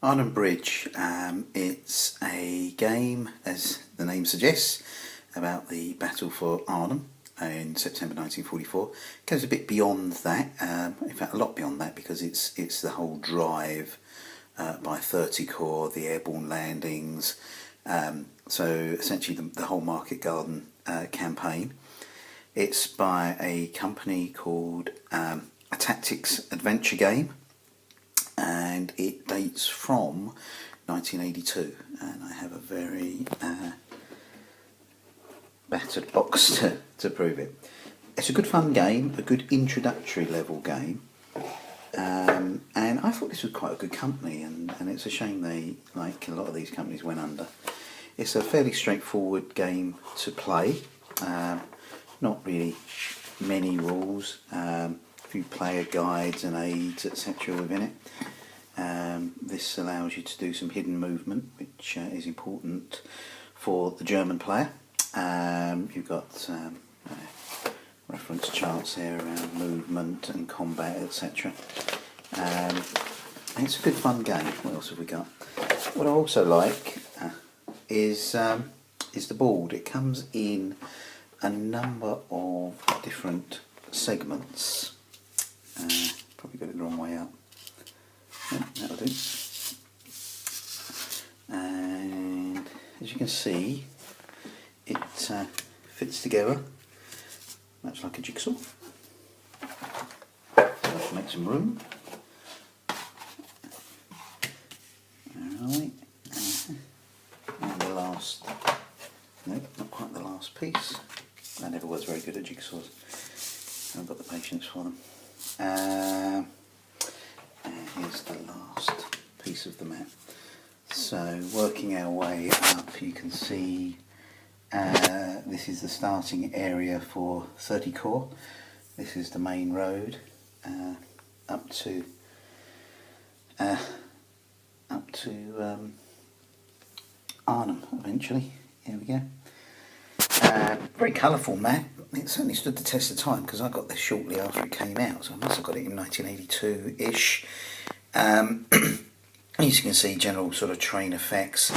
Arnhem Bridge, it's a game, as the name suggests, about the battle for Arnhem in September 1944. It goes a bit beyond that, in fact a lot beyond that, because it's the whole drive by 30 Corps, the airborne landings, so essentially the whole Market Garden campaign. It's by a company called Attactix Adventure Game, and it dates from 1982, and I have a very battered box to prove it. It's a good fun game, a good introductory level game, and I thought this was quite a good company, and it's a shame they, like a lot of these companies, went under. It's a fairly straightforward game to play, not really many rules, a few player guides and aids etc. within it. This allows you to do some hidden movement, which is important for the German player. You've got reference charts here around movement and combat, etc. It's a good fun game. What else have we got? What I also like is the board. It comes in a number of different segments. Probably got it the wrong way up. Yeah, that'll do. And as you can see, it fits together much like a jigsaw. So make some room. Alright. And the last, no, not quite the last piece. I never was very good at jigsaws. I haven't got the patience for them. And here's the last piece of the map. So working our way up, you can see this is the starting area for 30 Corps. This is the main road up to Arnhem eventually. Here we go. Very colourful map. It certainly stood the test of time, because I got this shortly after it came out, so I must have got it in 1982-ish. As you can see, general sort of train effects.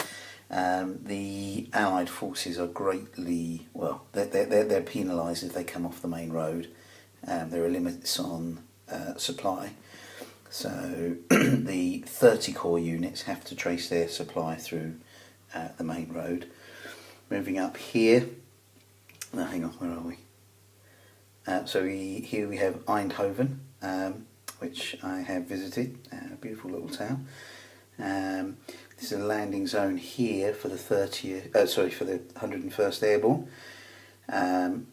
The Allied forces are greatly, well, they're penalised if they come off the main road. There are limits on supply, so the 30 Corps units have to trace their supply through the main road. Moving up here, hang on, where are we? Here we have Eindhoven, which I have visited. A beautiful little town. This is a landing zone here for the for the 101st Airborne. And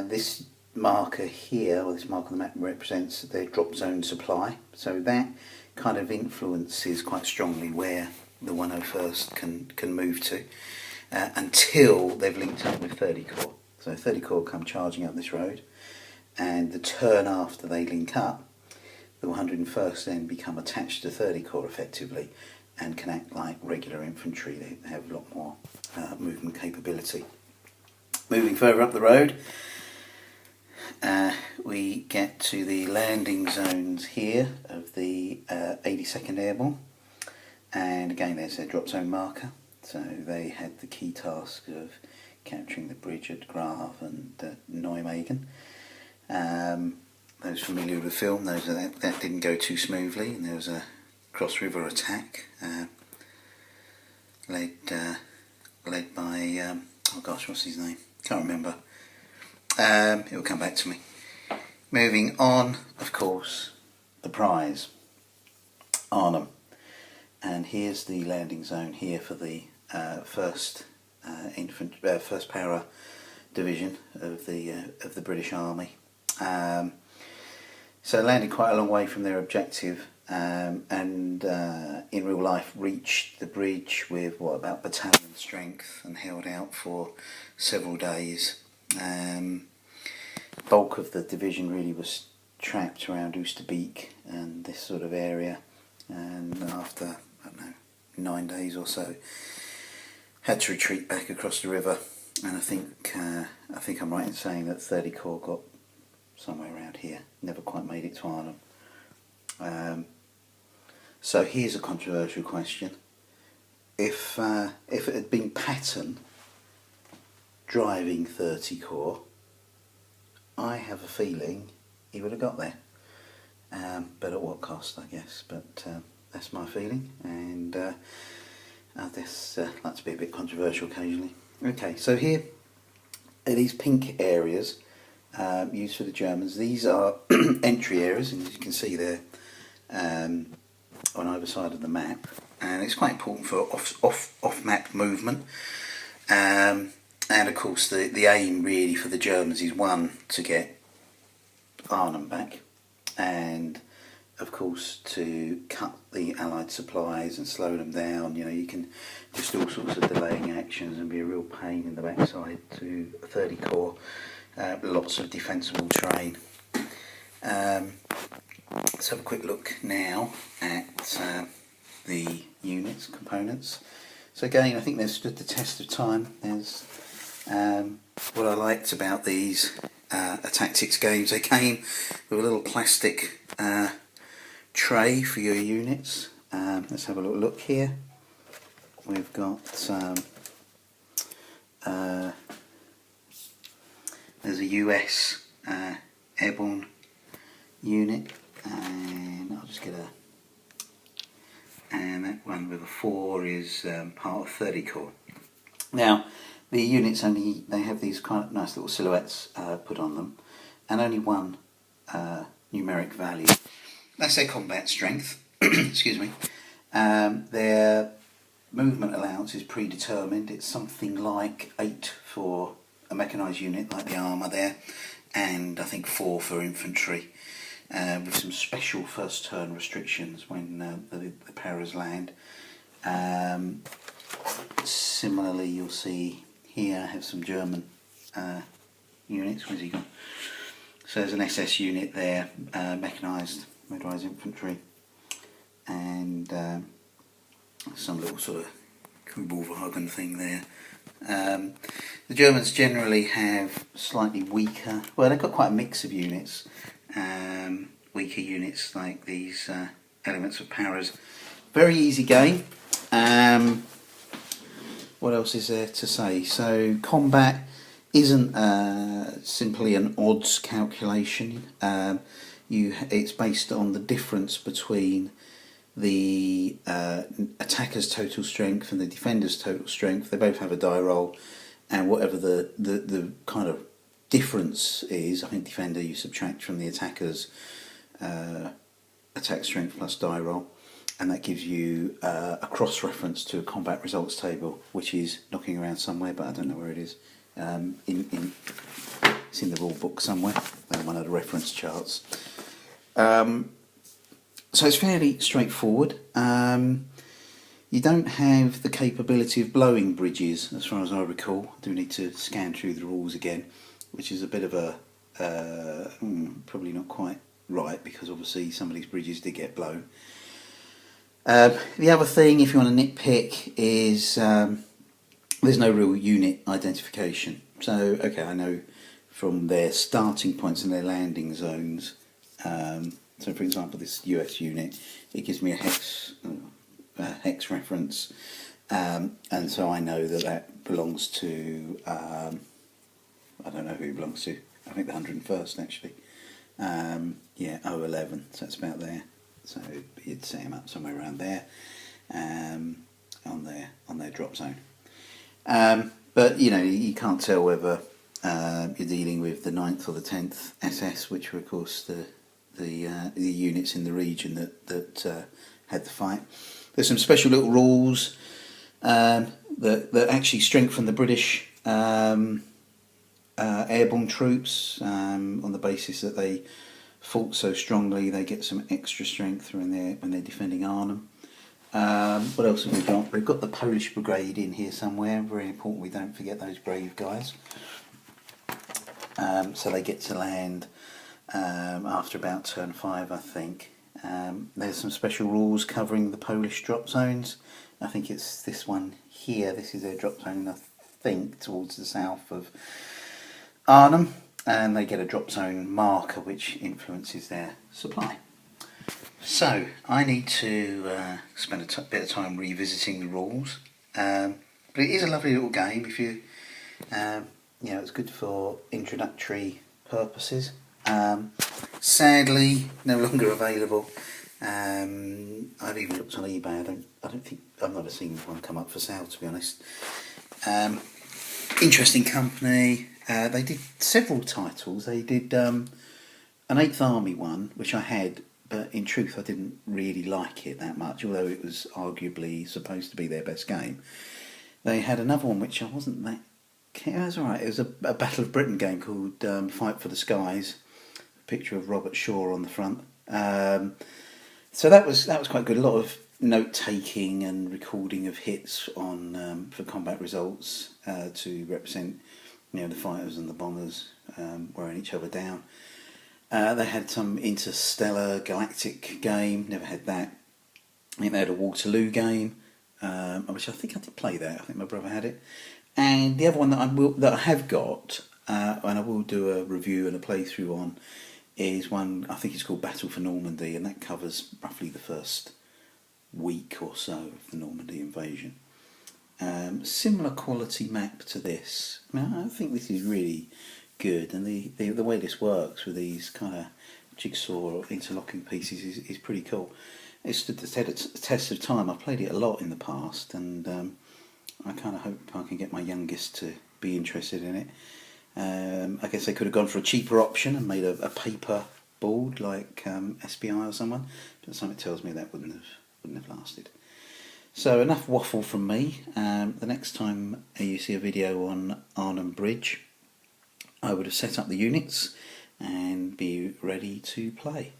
this marker here, or this mark on the map, represents their drop zone supply. So that kind of influences quite strongly where the 101st can move to, until they've linked up with 30 Corps. So 30 Corps come charging up this road, and the turn after they link up, the 101st then become attached to 30 Corps effectively, and can act like regular infantry. They have a lot more movement capability. Moving further up the road, we get to the landing zones here of the 82nd Airborne, and again there's their drop zone marker. So they had the key task of capturing the bridge at Grave and Nijmegen. Those familiar with the film, that didn't go too smoothly, and there was a cross-river attack led by oh gosh, what's his name? Can't remember. It will come back to me. Moving on, of course, the prize, Arnhem, and here's the landing zone here for the first Para Division of the British Army. So landed quite a long way from their objective, and in real life reached the bridge with about battalion strength and held out for several days. Bulk of the division really was trapped around Oosterbeek and this sort of area, and after, I don't know, 9 days or so, had to retreat back across the river. And I think I'm right in saying that 30 Corps got somewhere around here, never quite made it to Arnhem. So here's a controversial question. If it had been Patton driving 30 Corps, I have a feeling he would have got there. But at what cost, I guess. But that's my feeling, and I just like to be a bit controversial occasionally. Okay, so here are these pink areas used for the Germans. These are entry areas, and as you can see there on either side of the map, and it's quite important for off map movement. And of course, the aim really for the Germans is, one, to get Arnhem back, and of course to cut the Allied supplies and slow them down. You know, you can just all sorts of delaying actions and be a real pain in the backside to 30 Corps. Lots of defensible terrain. Let's have a quick look now at the units, components. So again, I think they've stood the test of time. There's what I liked about these Attactix games. They came with a little plastic tray for your units. Let's have a little look here. We've got there's a US airborne unit, and I'll just get and that one with a 4 is part of 30 Corps. Now the units they have these kind of nice little silhouettes put on them, and only one numeric value. That's their combat strength. Excuse me. Their movement allowance is predetermined. It's something like 8 for a mechanised unit like the armour there, and I think 4 for infantry, with some special first turn restrictions when the paras land. Similarly, you'll see here I have some German units. Where's he gone? So there's an SS unit there, mechanised motorised infantry, and some little sort of Kubelwagen thing there. The Germans generally have slightly weaker, well, they've got quite a mix of units, weaker units like these elements of paras. Very easy game. What else is there to say? So combat isn't simply an odds calculation. It's based on the difference between the attacker's total strength and the defender's total strength. They both have a die roll, and whatever the kind of difference is, I think defender you subtract from the attacker's attack strength plus die roll, and that gives you a cross-reference to a combat results table, which is knocking around somewhere, but I don't know where it is. It's in the rule book somewhere, one of the reference charts. So it's fairly straightforward. You don't have the capability of blowing bridges, as far as I recall. I do need to scan through the rules again, which is a bit of a probably not quite right, because obviously some of these bridges did get blown. The other thing, if you want to nitpick, is there's no real unit identification. So, okay, I know from their starting points and their landing zones. So, for example, this US unit, it gives me a hex reference, and so I know that belongs to, I don't know who it belongs to. I think the 101st actually. Yeah, 011. So that's about there. So you'd set them up somewhere around there, on their drop zone. But you know, you can't tell whether you're dealing with the 9th or the 10th SS, which were of course the units in the region that had the fight. There's some special little rules that actually strengthen the British airborne troops on the basis that they fought so strongly. They get some extra strength when they're defending Arnhem. What else have we got? We've got the Polish Brigade in here somewhere. Very important we don't forget those brave guys. So they get to land after about turn 5, I think. There's some special rules covering the Polish drop zones. I think it's this one here. This is their drop zone, I think, towards the south of Arnhem, and they get a drop zone marker which influences their supply. So I need to spend a bit of time revisiting the rules, but it is a lovely little game. If you, it's good for introductory purposes. Sadly, no longer available. I've even looked on eBay. I've never seen one come up for sale, to be honest. Interesting company. They did several titles. They did an 8th Army one, which I had, but in truth I didn't really like it that much, although it was arguably supposed to be their best game. They had another one which I wasn't that... It was alright. It was a Battle of Britain game called Fight for the Skies. A picture of Robert Shaw on the front. So that was quite good. A lot of note taking and recording of hits on for combat results to represent, the fighters and the bombers wearing each other down. They had some interstellar galactic game. Never had that. I think they had a Waterloo game, which I think I did play that. I think my brother had it. And the other one that I have got, and I will do a review and a playthrough on, is one, I think it's called Battle for Normandy, and that covers roughly the first week or so of the Normandy invasion. Similar quality map to this. I think this is really good, and the way this works with these kind of jigsaw or interlocking pieces is pretty cool. It stood the test of time. I've played it a lot in the past, and I kind of hope I can get my youngest to be interested in it. I guess they could have gone for a cheaper option and made a paper board like SBI or someone, but something tells me that wouldn't have lasted. So enough waffle from me. The next time you see a video on Arnhem Bridge, I would have set up the units and be ready to play.